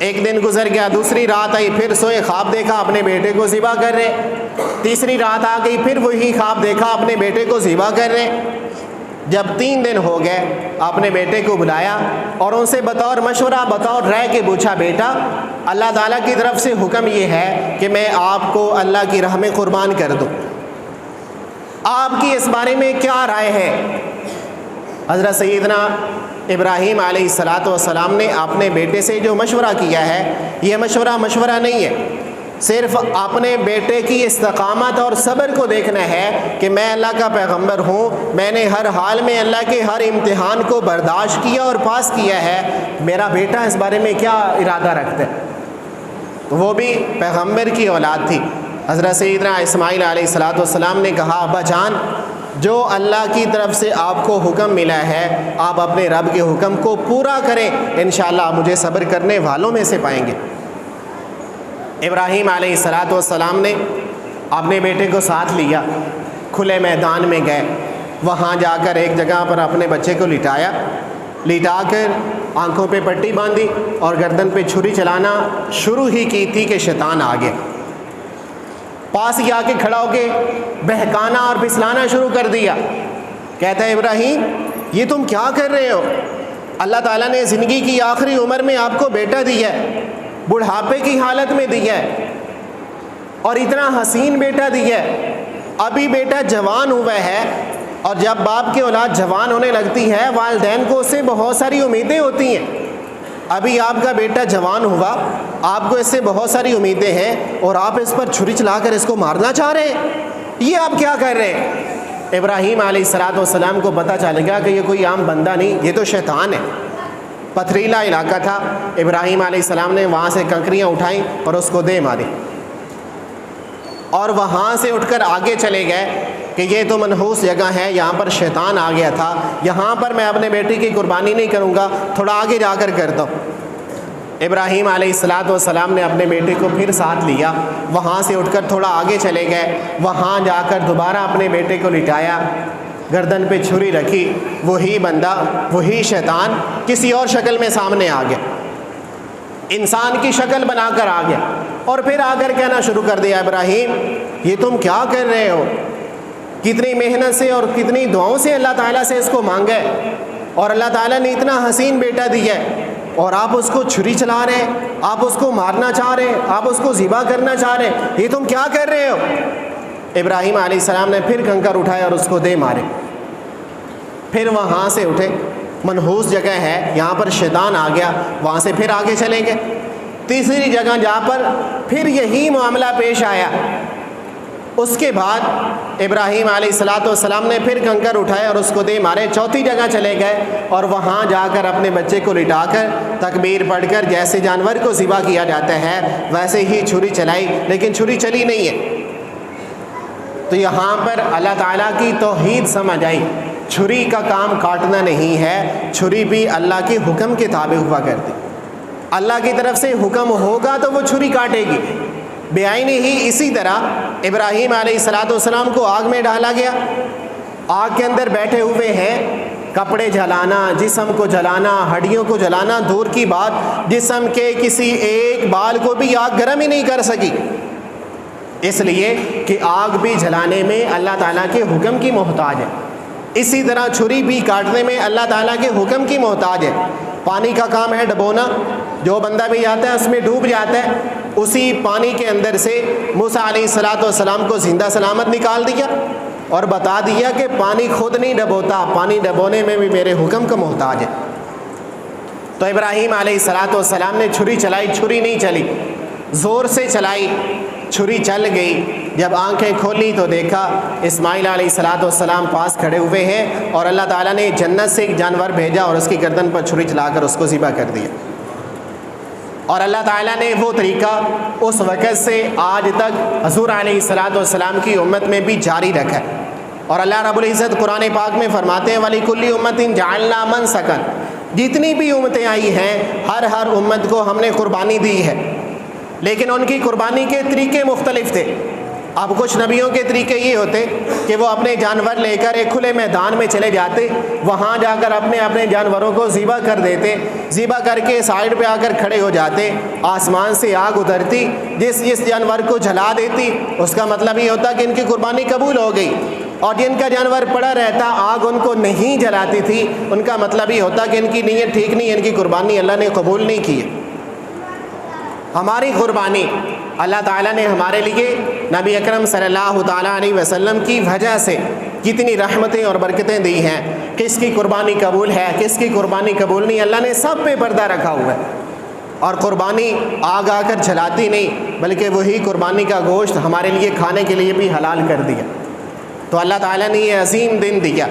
ایک دن گزر گیا، دوسری رات آئی، پھر سوئے، خواب دیکھا اپنے بیٹے کو ذبح کر رہے، تیسری رات آ گئی، پھر وہی خواب دیکھا اپنے بیٹے کو ذبح کر رہے۔ جب 3 دن ہو گئے، اپنے بیٹے کو بلایا اور ان سے بطور مشورہ، بطور رائے کے پوچھا، بیٹا اللہ تعالیٰ کی طرف سے حکم یہ ہے کہ میں آپ کو اللہ کی راہ میں قربان کر دوں، آپ کی اس بارے میں کیا رائے ہے؟ حضرت سیدنا ابراہیم علیہ السلام نے اپنے بیٹے سے جو مشورہ کیا ہے، یہ مشورہ نہیں ہے، صرف اپنے بیٹے کی استقامت اور صبر کو دیکھنا ہے کہ میں اللہ کا پیغمبر ہوں، میں نے ہر حال میں اللہ کے ہر امتحان کو برداشت کیا اور پاس کیا ہے، میرا بیٹا اس بارے میں کیا ارادہ رکھتا ہے۔ وہ بھی پیغمبر کی اولاد تھی۔ حضرت سیدنا اسماعیل علیہ السلام نے کہا، ابا جان، جو اللہ کی طرف سے آپ کو حکم ملا ہے، آپ اپنے رب کے حکم کو پورا کریں، انشاءاللہ آپ مجھے صبر کرنے والوں میں سے پائیں گے۔ ابراہیم علیہ السلام نے اپنے بیٹے کو ساتھ لیا، کھلے میدان میں گئے، وہاں جا کر ایک جگہ پر اپنے بچے کو لٹا کر آنکھوں پہ پٹی باندھی اور گردن پہ چھری چلانا شروع ہی کی تھی کہ شیطان آ گیا، پاس ہی آ کے کھڑا ہو کے بہکانا اور پھسلانا شروع کر دیا۔ کہتا ہے، ابراہیم یہ تم کیا کر رہے ہو؟ اللہ تعالیٰ نے زندگی کی آخری عمر میں آپ کو بیٹا دیا ہے، بڑھاپے کی حالت میں دیا ہے، اور اتنا حسین بیٹا دیا ہے، ابھی بیٹا جوان ہوا ہے، اور جب باپ کی اولاد جوان ہونے لگتی ہے والدین کو اس سے بہت ساری امیدیں ہوتی ہیں۔ ابھی آپ کا بیٹا جوان ہوا، آپ کو اس سے بہت ساری امیدیں ہیں، اور آپ اس پر چھری چلا کر اس کو مارنا چاہ رہے ہیں، یہ آپ کیا کر رہے ہیں؟ ابراہیم علیہ السلام کو پتہ چل گیا کہ یہ کوئی عام بندہ نہیں، یہ تو شیطان ہے۔ پتھریلا علاقہ تھا، ابراہیم علیہ السلام نے وہاں سے کنکریاں اٹھائیں اور اس کو دے ماری، اور وہاں سے اٹھ کر آگے چلے گئے کہ یہ تو منحوس جگہ ہے، یہاں پر شیطان آ گیا تھا، یہاں پر میں اپنے بیٹے کی قربانی نہیں کروں گا، تھوڑا آگے جا کر کرتا ہوں۔ ابراہیم علیہ السلام نے اپنے بیٹے کو پھر ساتھ لیا، وہاں سے اٹھ کر تھوڑا آگے چلے گئے، وہاں جا کر دوبارہ اپنے بیٹے کو لٹایا، گردن پہ چھری رکھی، وہی بندہ، وہی شیطان کسی اور شکل میں سامنے آ گیا، انسان کی شکل بنا کر آ گیا، اور پھر آ کر کہنا شروع کر دیا، ابراہیم یہ تم کیا کر رہے ہو؟ کتنی محنت سے اور کتنی دعاؤں سے اللہ تعالیٰ سے اس کو مانگا ہے، اور اللہ تعالیٰ نے اتنا حسین بیٹا دیا ہے، اور آپ اس کو چھری چلا رہے ہیں، آپ اس کو مارنا چاہ رہے ہیں، آپ اس کو ذبح کرنا چاہ رہے ہیں، یہ تم کیا کر رہے ہو؟ ابراہیم علیہ السلام نے پھر کنکر اٹھائے اور اس کو دے مارے، پھر وہاں سے اٹھے، منحوس جگہ ہے، یہاں پر شیطان آ گیا، وہاں سے پھر آگے چلیں گے، تیسری جگہ جہاں پر پھر یہی معاملہ پیش آیا، اس کے بعد ابراہیم علیہ السلام نے پھر کنکر اٹھائے اور اس کو دے مارے، چوتھی جگہ چلے گئے، اور وہاں جا کر اپنے بچے کو لٹا کر تکبیر پڑھ کر جیسے جانور کو ذبح کیا جاتا ہے ویسے ہی چھری چلائی، لیکن چھری چلی نہیں ہے۔ تو یہاں پر اللہ تعالیٰ کی توحید سمجھ آئی، چھری کا کام کاٹنا نہیں ہے، چھری بھی اللہ کے حکم کے تابع ہوا کرتی، اللہ کی طرف سے حکم ہوگا تو وہ چھری کاٹے گی۔ بعین ہی اسی طرح ابراہیم علیہ السلام کو آگ میں ڈالا گیا، آگ کے اندر بیٹھے ہوئے ہیں، کپڑے جلانا، جسم کو جلانا، ہڈیوں کو جلانا دور کی بات، جسم کے کسی ایک بال کو بھی آگ گرم ہی نہیں کر سکی، اس لیے کہ آگ بھی جلانے میں اللہ تعالیٰ کے حکم کی محتاج ہے، اسی طرح چھری بھی کاٹنے میں اللہ تعالیٰ کے حکم کی محتاج ہے۔ پانی کا کام ہے ڈبونا، جو بندہ بھی جاتا ہے اس میں ڈوب جاتا ہے، اسی پانی کے اندر سے موسیٰ علیہ السلام کو زندہ سلامت نکال دیا اور بتا دیا کہ پانی خود نہیں ڈبوتا، پانی ڈبونے میں بھی میرے حکم کا محتاج ہے۔ تو ابراہیم علیہ السلام نے چھری چلائی، چھری نہیں چلی، زور سے چلائی، چھری چل گئی۔ جب آنکھیں کھولی تو دیکھا اسماعیل علیہ السلام پاس کھڑے ہوئے ہیں اور اللہ تعالیٰ نے جنت سے ایک جانور بھیجا اور اس کی گردن پر چھری چلا کر اس کو ذبح کر دیا۔ اور اللہ تعالیٰ نے وہ طریقہ اس وقت سے آج تک حضور علیہ السلام کی امت میں بھی جاری رکھا ہے۔ اور اللہ رب العزت قرآن پاک میں فرماتے ہیں وَلِكُلِّ أُمَّةٍ جَعَلْنَا مَنْسَكًا، جتنی بھی امتیں آئی ہیں ہر امت کو ہم نے قربانی دی ہے، لیکن ان کی قربانی کے طریقے مختلف تھے۔ اب کچھ نبیوں کے طریقے یہ ہوتے کہ وہ اپنے جانور لے کر ایک کھلے میدان میں چلے جاتے، وہاں جا کر اپنے جانوروں کو ذبح کر دیتے، ذبح کر کے سائیڈ پہ آ کر کھڑے ہو جاتے، آسمان سے آگ اترتی، جس جانور کو جلا دیتی اس کا مطلب یہ ہوتا کہ ان کی قربانی قبول ہو گئی، اور جن کا جانور پڑا رہتا آگ ان کو نہیں جلاتی تھی، ان کا مطلب یہ ہوتا کہ ان کی نیت ٹھیک نہیں، ان کی قربانی اللہ نے قبول نہیں کی ہے۔ ہماری قربانی اللہ تعالیٰ نے ہمارے لیے نبی اکرم صلی اللہ تعالیٰ علیہ وسلم کی وجہ سے کتنی رحمتیں اور برکتیں دی ہیں۔ کس کی قربانی قبول ہے، کس کی قربانی قبول نہیں، اللہ نے سب پہ پردہ رکھا ہوا ہے۔ اور قربانی آگ آ کر جلاتی نہیں، بلکہ وہی قربانی کا گوشت ہمارے لیے کھانے کے لیے بھی حلال کر دیا۔ تو اللہ تعالیٰ نے یہ عظیم دن دیا،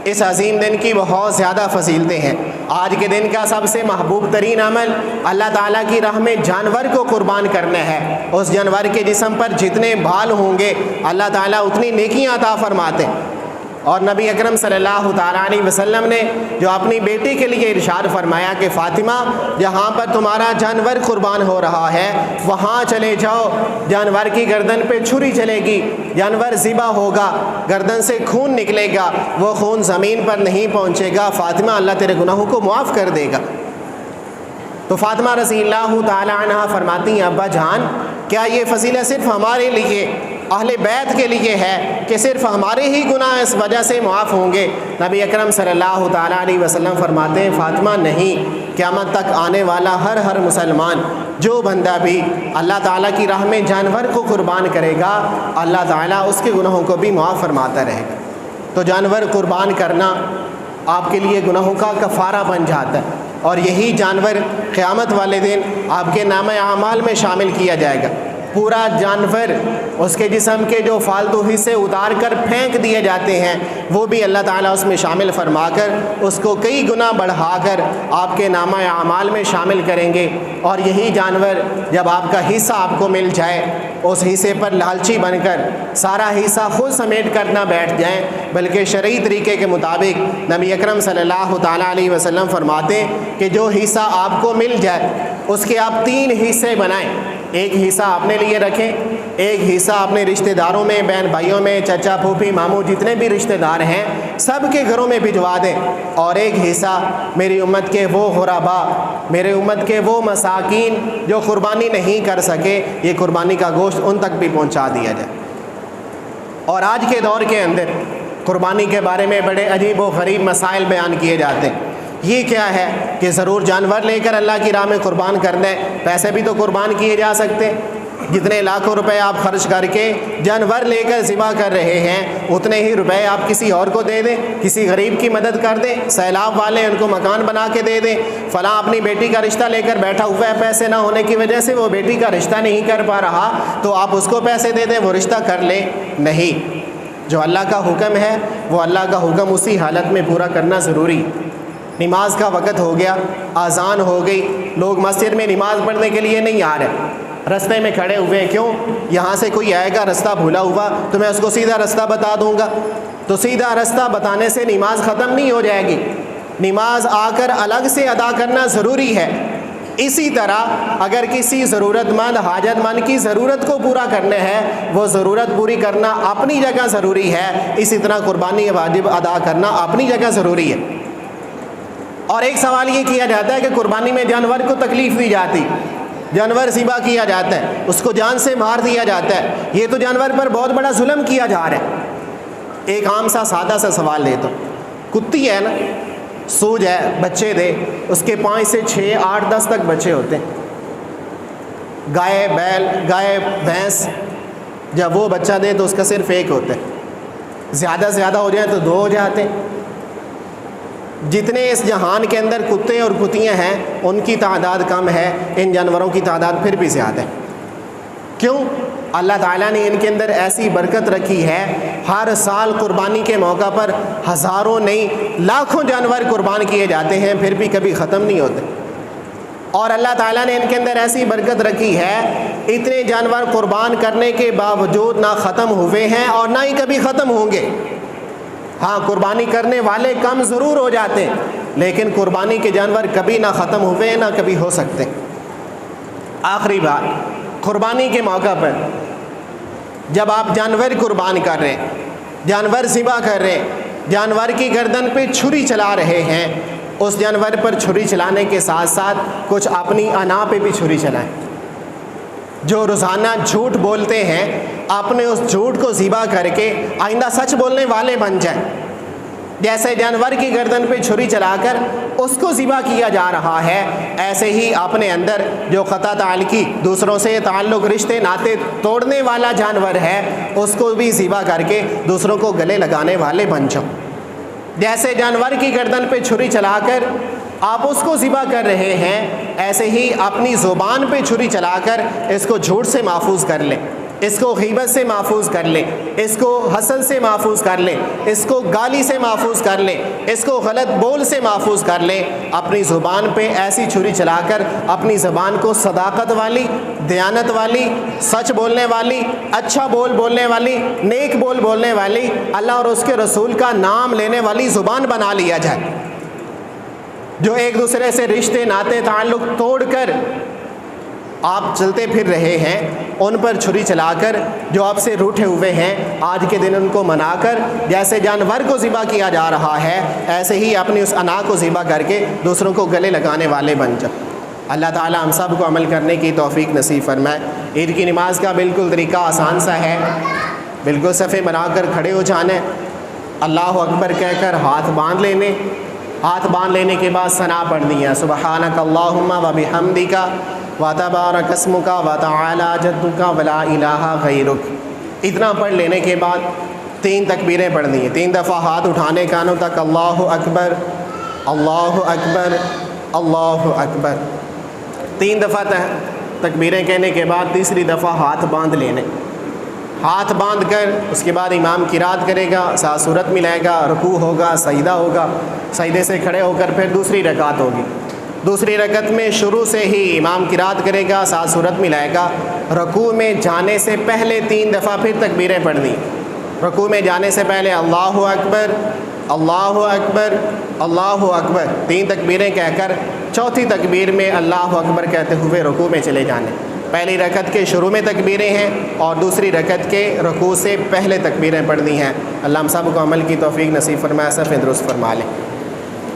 اس عظیم دن کی بہت زیادہ فضیلتیں ہیں۔ آج کے دن کا سب سے محبوب ترین عمل اللہ تعالیٰ کی راہ میں جانور کو قربان کرنا ہے۔ اس جانور کے جسم پر جتنے بال ہوں گے اللہ تعالیٰ اتنی نیکیاں عطا فرماتے ہیں۔ اور نبی اکرم صلی اللہ تعالیٰ علیہ وسلم نے جو اپنی بیٹی کے لیے ارشاد فرمایا کہ فاطمہ جہاں پر تمہارا جانور قربان ہو رہا ہے وہاں چلے جاؤ، جانور کی گردن پہ چھری چلے گی، جانور ذبح ہوگا، گردن سے خون نکلے گا، وہ خون زمین پر نہیں پہنچے گا، فاطمہ اللہ تیرے گناہوں کو معاف کر دے گا۔ تو فاطمہ رضی اللہ تعالی عنہ فرماتی ہیں ابا جان کیا یہ فضیلت صرف ہمارے لیے اہل بیت کے لیے ہے کہ صرف ہمارے ہی گناہ اس وجہ سے معاف ہوں گے؟ نبی اکرم صلی اللہ تعالیٰ علیہ وسلم فرماتے ہیں فاطمہ نہیں، قیامت تک آنے والا ہر مسلمان جو بندہ بھی اللہ تعالیٰ کی راہ میں جانور کو قربان کرے گا اللہ تعالیٰ اس کے گناہوں کو بھی معاف فرماتا رہے گا۔ تو جانور قربان کرنا آپ کے لیے گناہوں کا کفارہ بن جاتا ہے، اور یہی جانور قیامت والے دن آپ کے نامہ اعمال میں شامل کیا جائے گا۔ پورا جانور اس کے جسم کے جو فالتو حصے اتار کر پھینک دیے جاتے ہیں وہ بھی اللہ تعالیٰ اس میں شامل فرما کر اس کو کئی گنا بڑھا کر آپ کے نامہ اعمال میں شامل کریں گے۔ اور یہی جانور جب آپ کا حصہ آپ کو مل جائے اس حصے پر لالچی بن کر سارا حصہ خود سمیٹ کر نہ بیٹھ جائیں، بلکہ شرعی طریقے کے مطابق نبی اکرم صلی اللہ تعالیٰ علیہ وسلم فرماتے کہ جو حصہ آپ کو مل جائے اس کے آپ 3 حصے بنائیں، ایک حصہ اپنے لیے رکھیں، ایک حصہ اپنے رشتہ داروں میں، بہن بھائیوں میں، چچا پھوپھی ماموں جتنے بھی رشتہ دار ہیں سب کے گھروں میں بھجوا دیں، اور ایک حصہ میری امت کے وہ غربا، میرے امت کے وہ مساکین جو قربانی نہیں کر سکے، یہ قربانی کا گوشت ان تک بھی پہنچا دیا جائے۔ اور آج کے دور کے اندر قربانی کے بارے میں بڑے عجیب و غریب مسائل بیان کیے جاتے ہیں۔ یہ کیا ہے کہ ضرور جانور لے کر اللہ کی راہ میں قربان کرنا ہے، پیسے بھی تو قربان کیے جا سکتے، جتنے لاکھوں روپے آپ خرچ کر کے جانور لے کر ذبح کر رہے ہیں اتنے ہی روپے آپ کسی اور کو دے دیں، کسی غریب کی مدد کر دیں، سیلاب والے ان کو مکان بنا کے دے دیں، فلاں اپنی بیٹی کا رشتہ لے کر بیٹھا ہوا ہے، پیسے نہ ہونے کی وجہ سے وہ بیٹی کا رشتہ نہیں کر پا رہا تو آپ اس کو پیسے دے دیں وہ رشتہ کر لیں۔ نہیں، جو اللہ کا حکم ہے وہ اللہ کا حکم اسی حالت میں پورا کرنا ضروری۔ نماز کا وقت ہو گیا، اذان ہو گئی، لوگ مسجد میں نماز پڑھنے کے لیے نہیں آ رہے، رستے میں کھڑے ہوئے، کیوں؟ یہاں سے کوئی آئے گا رستہ بھولا ہوا تو میں اس کو سیدھا رستہ بتا دوں گا، تو سیدھا رستہ بتانے سے نماز ختم نہیں ہو جائے گی، نماز آ کر الگ سے ادا کرنا ضروری ہے۔ اسی طرح اگر کسی ضرورت مند حاجت مند کی ضرورت کو پورا کرنا ہے وہ ضرورت پوری کرنا اپنی جگہ ضروری ہے، اسی طرح قربانی واجب ادا کرنا اپنی جگہ ضروری ہے۔ اور ایک سوال یہ کیا جاتا ہے کہ قربانی میں جانور کو تکلیف دی جاتی، جانور ذبح کیا جاتا ہے، اس کو جان سے مار دیا جاتا ہے، یہ تو جانور پر بہت بڑا ظلم کیا جا رہا ہے۔ ایک عام سا سادہ سا سوال لیتا ہوں، کتی ہے نا، سوج ہے، بچے دے، اس کے 5 سے 6 8 10 تک بچے ہوتے ہیں۔ گائے بیل گائے بھینس جب وہ بچہ دے تو اس کا صرف 1 ہوتا ہے، زیادہ سے زیادہ ہو جائے تو 2 ہو جاتے ہیں۔ جتنے اس جہان کے اندر کتے اور کتیاں ہیں ان کی تعداد کم ہے، ان جانوروں کی تعداد پھر بھی زیادہ ہے۔ کیوں؟ اللہ تعالیٰ نے ان کے اندر ایسی برکت رکھی ہے، ہر سال قربانی کے موقع پر ہزاروں نہیں لاکھوں جانور قربان کیے جاتے ہیں، پھر بھی کبھی ختم نہیں ہوتے۔ اور اللہ تعالیٰ نے ان کے اندر ایسی برکت رکھی ہے، اتنے جانور قربان کرنے کے باوجود نہ ختم ہوئے ہیں اور نہ ہی کبھی ختم ہوں گے۔ ہاں، قربانی کرنے والے کم ضرور ہو جاتے ہیں، لیکن قربانی کے جانور کبھی نہ ختم ہوئے نہ کبھی ہو سکتے۔ آخری بات، قربانی کے موقع پر جب آپ جانور قربان کر رہے ہیں، جانور ذبح کر رہے ہیں، جانور کی گردن پہ چھری چلا رہے ہیں، اس جانور پر چھری چلانے کے ساتھ ساتھ کچھ اپنی انا پہ بھی چھری چلائیں۔ جو روزانہ جھوٹ بولتے ہیں، اپنے اس جھوٹ کو ذبح کر کے آئندہ سچ بولنے والے بن جائیں۔ جیسے جانور کی گردن پہ چھری چلا کر اس کو ذبح کیا جا رہا ہے، ایسے ہی اپنے اندر جو قطع تعلقی، دوسروں سے تعلق رشتے ناطے توڑنے والا جانور ہے، اس کو بھی ذبح کر کے دوسروں کو گلے لگانے والے بن جاؤ۔ جیسے جانور کی گردن پہ چھری چلا کر آپ اس کو ذبح کر رہے ہیں، ایسے ہی اپنی زبان پہ چھری چلا کر اس کو جھوٹ سے محفوظ کر لیں، اس کو غیبت سے محفوظ کر لیں، اس کو حسد سے محفوظ کر لیں، اس کو گالی سے محفوظ کر لیں، اس کو غلط بول سے محفوظ کر لیں۔ اپنی زبان پہ ایسی چھری چلا کر اپنی زبان کو صداقت والی، دیانت والی، سچ بولنے والی، اچھا بول بولنے والی، نیک بول بولنے والی، اللہ اور اس کے رسول کا نام لینے والی زبان بنا لیا جائے۔ جو ایک دوسرے سے رشتے ناطے تعلق توڑ کر آپ چلتے پھر رہے ہیں، ان پر چھری چلا کر جو آپ سے روٹھے ہوئے ہیں، آج کے دن ان کو منا کر جیسے جانور کو ذبح کیا جا رہا ہے، ایسے ہی اپنی اس انا کو ذبح کر کے دوسروں کو گلے لگانے والے بن جاؤ۔ اللہ تعالیٰ ہم سب کو عمل کرنے کی توفیق نصیب فرمائے۔ عید کی نماز کا بالکل طریقہ آسان سا ہے، بالکل صفے بنا کر کھڑے ہو جانا ہے، اللہ اکبر کہہ کر ہاتھ باندھ لینے، ہاتھ باندھ لینے کے بعد ثنا پڑھنی ہے، سبحانک اللہم و بحمدک وتبارک اسمک وتعالی جدک ولا الہ غیرک۔ اتنا پڑھ لینے کے بعد 3 تکبیریں پڑھنی ہیں، 3 دفعہ ہاتھ اٹھانے کانوں تک، اللہ اکبر اللہ اکبر اللہ اکبر۔ 3 دفعہ تکبیریں کہنے کے بعد تیسری دفعہ ہاتھ باندھ لینے، ہاتھ باندھ کر اس کے بعد امام قرات کرے گا، ساتھ سورت ملائے گا، رکوع ہوگا، سجدہ ہوگا، سجدے سے کھڑے ہو کر پھر دوسری رکعت ہوگی۔ دوسری رکعت میں شروع سے ہی امام قرات کرے گا، ساتھ سورت ملائے گا، رکوع میں جانے سے پہلے 3 دفعہ پھر تکبیریں پڑھنی۔ رکوع میں جانے سے پہلے اللہ اکبر اللہ اکبر اللہ اکبر 3 تکبیریں کہہ کر چوتھی تکبیر میں اللہ اکبر کہتے ہوئے رکوع میں چلے جانے۔ پہلی رکعت کے شروع میں تکبیریں ہیں اور دوسری رکعت کے رکوع سے پہلے تکبیریں پڑھنی ہیں۔ اللہ ہم سب کو عمل کی توفیق نصیب فرمائے، صرف درست فرما لے۔